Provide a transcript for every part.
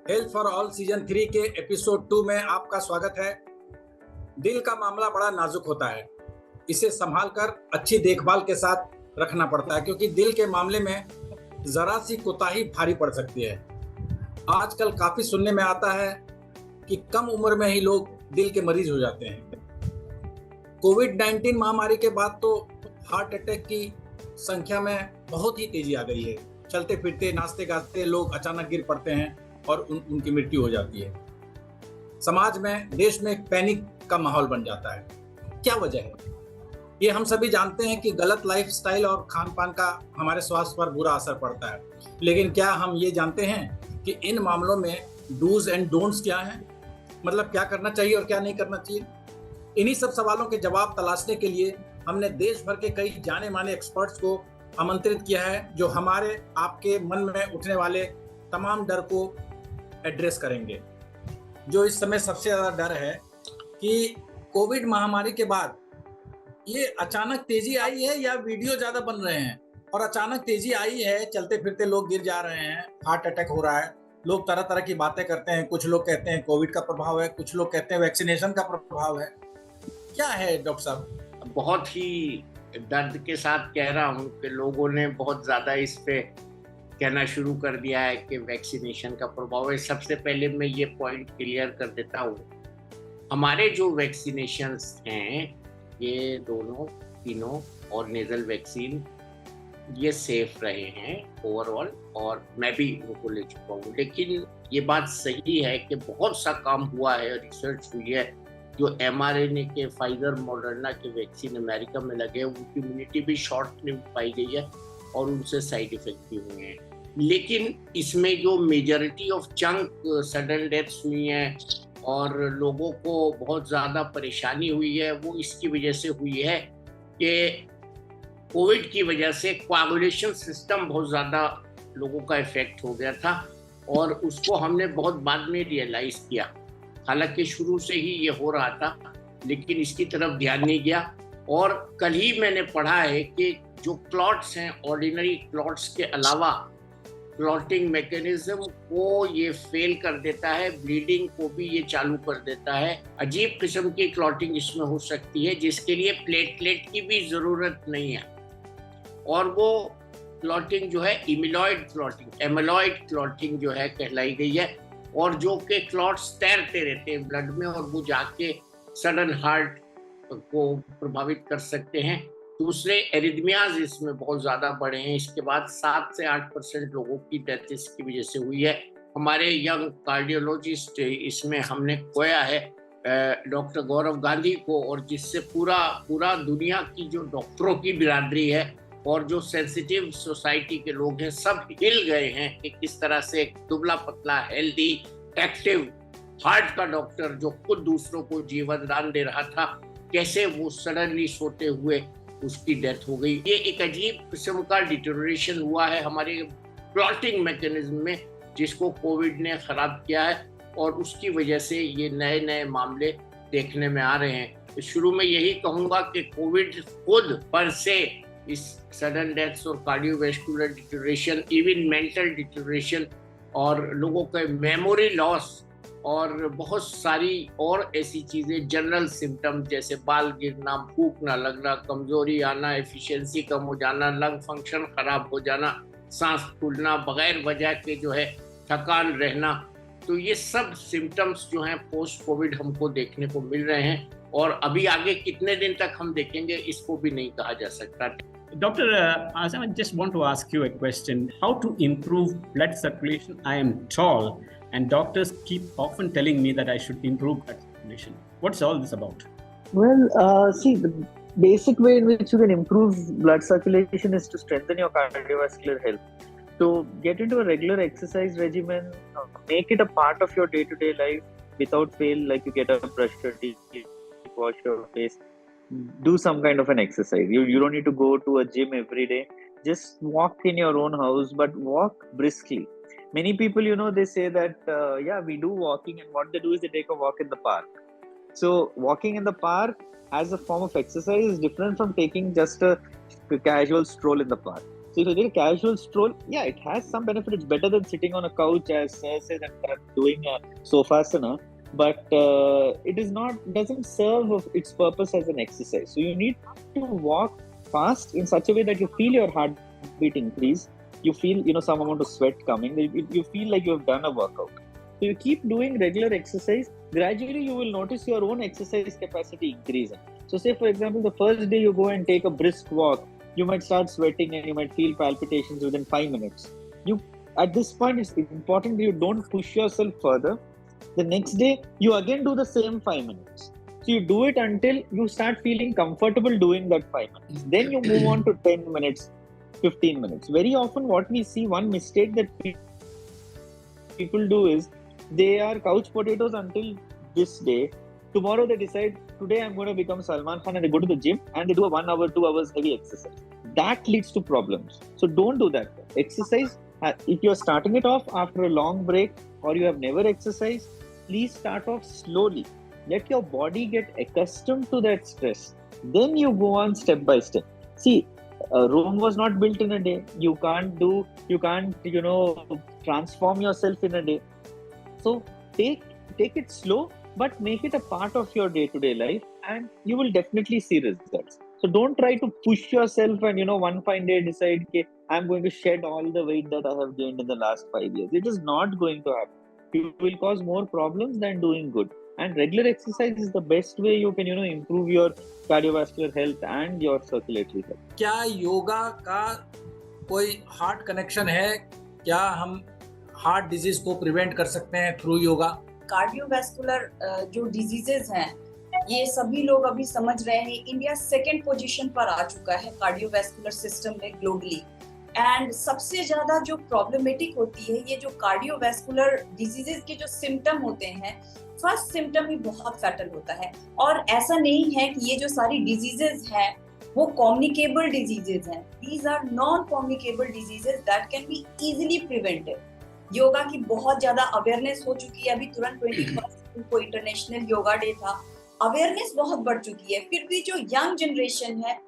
Health for all season 3 के episode 2 में आपका स्वागत है। दिल का मामला बड़ा नाजुक होता है। इसे संभाल कर अच्छी देखभाल के साथ रखना पड़ता है, क्योंकि दिल के मामले में जरा सी कोताही भारी पड़ सकती है। आजकल काफी सुनने में आता है कि कम उम्र में ही लोग दिल के मरीज हो जाते हैं। कोविड-19 महामारी के बाद तो हार्ट अटैक की संख्या में बहुत ही तेजी आ गई है। चलते फिरते नाचते गाते लोग अचानक गिर पड़ते हैं और उनकी मृत्यु हो जाती है। समाज में, देश में एक पैनिक का माहौल बन जाता है। क्या वजह है? ये हम सभी जानते हैं कि गलत लाइफस्टाइल और खान पान का हमारे स्वास्थ्य पर बुरा असर पड़ता है, लेकिन क्या हम ये जानते हैं कि इन मामलों में डूज एंड डोंट्स क्या हैं? मतलब क्या करना चाहिए और क्या नहीं करना चाहिए? इन्हीं सब सवालों के जवाब तलाशने के लिए हमने देश भर के कई जाने माने एक्सपर्ट्स को आमंत्रित किया है, जो हमारे आपके मन में उठने वाले तमाम डर को एड्रेस करेंगे। जो इस समय सबसे ज़्यादा डर है कि कोविड महामारी के बाद ये अचानक तेजी आई है या वीडियो ज़्यादा बन रहे हैं। और अचानक तेजी आई है, चलते फिरते लोग गिर जा रहे हैं, हार्ट अटैक हो रहा है, लोग तरह तरह की बातें करते हैं। कुछ लोग कहते हैं कोविड का प्रभाव है, कुछ लोग कहते हैं वैक्सीनेशन का प्रभाव है। क्या है डॉक्टर साहब? बहुत ही दर्द के साथ कह रहा हूँ कि लोगों ने बहुत ज़्यादा इस पे कहना शुरू कर दिया है कि वैक्सीनेशन का प्रभाव है। सबसे पहले मैं ये पॉइंट क्लियर कर देता हूँ, हमारे जो वैक्सीनेशंस हैं ये दोनों तीनों और नेजल वैक्सीन ये सेफ रहे हैं ओवरऑल, और मैं भी उनको ले चुका हूँ। लेकिन ये बात सही है कि बहुत सा काम हुआ है, रिसर्च हुई है। जो mRNA के फाइजर मॉडर्ना के वैक्सीन अमेरिका में लगे, उनकी इम्यूनिटी भी शॉर्ट में पाई गई है और उनसे साइड इफेक्ट भी हुए हैं। लेकिन इसमें जो majority of chunk sudden deaths हुई हैं और लोगों को बहुत ज़्यादा परेशानी हुई है, वो इसकी वजह से हुई है कि कोविड की वजह से कोआगुलेशन सिस्टम बहुत ज़्यादा लोगों का इफेक्ट हो गया था, और उसको हमने बहुत बाद में रियलाइज़ किया। हालांकि शुरू से ही ये हो रहा था, लेकिन इसकी तरफ ध्यान नहीं गया। और कल ही मैंने पढ़ा है कि जो क्लॉट्स हैं, ऑर्डिनरी क्लॉट्स के अलावा क्लॉटिंग मैकेनिज्म को ये फेल कर देता है, ब्लीडिंग को भी ये चालू कर देता है। अजीब किस्म की क्लॉटिंग इसमें हो सकती है, जिसके लिए प्लेटलेट की भी ज़रूरत नहीं है। और वो क्लॉटिंग जो है इमिलॉइड क्लॉटिंग, एमिलॉइड क्लॉटिंग जो है कहलाई गई है, और जो के क्लॉट्स तैरते रहते हैं ब्लड में और वो जाके सडन हार्ट को प्रभावित कर सकते हैं। दूसरे एरिथमियाज इसमें बहुत ज़्यादा बढ़े हैं। इसके बाद 7 से 8% लोगों की डेथ इसकी वजह से हुई है। हमारे यंग कार्डियोलॉजिस्ट इसमें हमने खोया है डॉक्टर गौरव गांधी को, और जिससे पूरा दुनिया की जो डॉक्टरों की बिरादरी है और जो सेंसिटिव सोसाइटी के लोग हैं, सब हिल गए हैं कि किस तरह से एक दुबला पतला हेल्दी एक्टिव हार्ट का डॉक्टर जो खुद दूसरों को जीवन दान दे रहा था, कैसे वो सडनली सोते हुए उसकी डेथ हो गई। ये एक अजीब किस्म का डिटेरियोरेशन हुआ है हमारे क्लॉटिंग मैकेनिज्म में, जिसको कोविड ने खराब किया है, और उसकी वजह से ये नए नए मामले देखने में आ रहे हैं। शुरू में यही कहूँगा कि कोविड खुद पर से इस सडन डेथ्स और cardiovascular deterioration, even mental deterioration और लोगों के मेमोरी लॉस और बहुत सारी और ऐसी चीज़ें, जनरल सिम्टम जैसे बाल गिरना, भूख ना लगना, कमजोरी आना, एफिशिएंसी कम हो जाना, लंग फंक्शन खराब हो जाना, सांस फूलना, बगैर वजह के जो है थकान रहना, तो ये सब सिम्टम्स जो हैं पोस्ट कोविड हमको देखने को मिल रहे हैं। और अभी आगे कितने दिन तक हम देखेंगे इसको भी नहीं कहा जा सकता। Doctor, Azam, I just want to ask you a question. How to improve blood circulation? I am tall, and doctors keep often telling me that I should improve blood circulation. What's all this about? Well, see, the basic way in which you can improve blood circulation is to strengthen your cardiovascular health. So, get into a regular exercise regimen, make it a part of your day-to-day life without fail, like you get up, brush your teeth, wash your face. Do some kind of an exercise. You don't need to go to a gym every day. Just walk in your own house, but walk briskly. Many people, they say that, we do walking, and what they do is they take a walk in the park. So walking in the park as a form of exercise is different from taking just a casual stroll in the park. So if you take a casual stroll, yeah, it has some benefit. It's better than sitting on a couch, as Sir says, and doing a sofasana. But it is doesn't serve of its purpose as an exercise. So you need to walk fast in such a way that you feel your heartbeat increase. You feel, some amount of sweat coming. You feel like you have done a workout. So you keep doing regular exercise. Gradually, you will notice your own exercise capacity increasing. So say, for example, the first day you go and take a brisk walk, you might start sweating and you might feel palpitations within 5 minutes. At this point, it's important that you don't push yourself further. The next day, you again do the same 5 minutes. So you do it until you start feeling comfortable doing that 5 minutes. Then you move on to 10 minutes, 15 minutes. Very often what we see, one mistake that people do is they are couch potatoes until this day. Tomorrow they decide, today I'm going to become Salman Khan, and they go to the gym and they do a 1 hour, 2 hours heavy exercise. That leads to problems. So don't do that. Exercise, if you're starting it off after a long break or you have never exercised, please start off slowly. Let your body get accustomed to that stress. Then you go on step by step. See, Rome was not built in a day. You can't transform yourself in a day. So take it slow, but make it a part of your day-to-day life, and you will definitely see results. So don't try to push yourself and one fine day decide, okay, I'm going to shed all the weight that I have gained in the last 5 years. It is not going to happen. You will cause more problems than doing good. And regular exercise is the best way you can improve your cardiovascular health and your circulatory health. क्या योगा का कोई heart connection है? क्या हम heart disease को prevent कर सकते हैं थ्रू योगा? कार्डियोवैस्कुलर जो डिजीजेस हैं, ये सभी लोग अभी समझ रहे हैं। इंडिया 2nd पोजीशन पर आ चुका है कार्डियोवैस्कुलर सिस्टम में ग्लोबली। एंड सबसे ज्यादा जो प्रॉब्लमेटिक होती है, ये जो कार्डियोवैस्कुलर डिजीजेस के जो सिम्टम होते हैं, फर्स्ट सिम्टम ही बहुत फैटल होता है। और ऐसा नहीं है कि ये जो सारी डिजीजेस हैं वो कम्युनिकेबल डिजीजेस हैं। These are non communicable diseases that can be easily prevented. Yoga की बहुत ज्यादा अवेयरनेस हो चुकी है। अभी तुरंत 21 को इंटरनेशनल योगा डे था। अवेयरनेस बहुत बढ़ चुकी है, फिर भी जो यंग जनरेशन है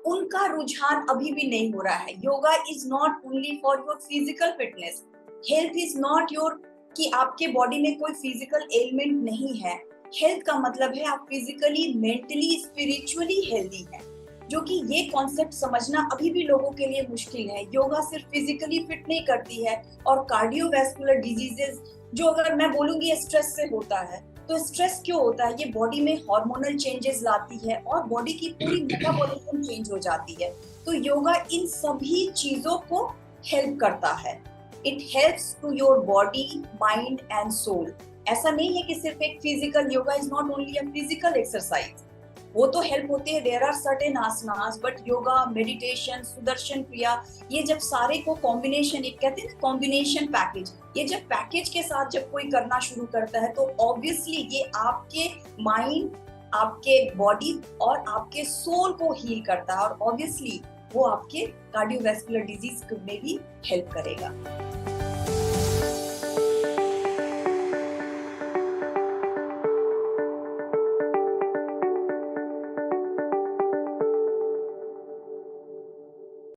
उनका रुझान अभी भी नहीं हो रहा है। Yoga is not only for your physical fitness. Health is not your कि आपके बॉडी में कोई फिजिकल एलिमेंट नहीं है। हेल्थ का मतलब है आप फिजिकली, मेंटली, स्पिरिचुअली हेल्दी हैं, जो कि ये कॉन्सेप्ट समझना अभी भी लोगों के लिए मुश्किल है। योगा सिर्फ फिजिकली फिट नहीं करती है। और कार्डियोवैस्कुलर डिजीजेस जो अगर मैं बोलूंगी स्ट्रेस से होता है, तो स्ट्रेस क्यों होता है? ये बॉडी में हार्मोनल चेंजेस लाती है और बॉडी की पूरी मेटाबॉलिज्म चेंज हो जाती है। तो योगा इन सभी चीजों को हेल्प करता है। It helps to your body, mind and soul. ऐसा नहीं है कि सिर्फ एक physical, yoga is not only a physical exercise. वो तो हेल्प होते हैं, there are certain asanas, but yoga, meditation, Sudarshan Kriya, ये जब सारे को कॉम्बिनेशन, एक कहते हैं ना कॉम्बिनेशन पैकेज, ये जब पैकेज के साथ जब कोई करना शुरू करता है तो ऑब्वियसली ये आपके माइंड, आपके बॉडी और आपके सोल को हील करता है, और ऑब्वियसली वो आपके कार्डियोवैस्कुलर डिजीज में भी हेल्प करेगा।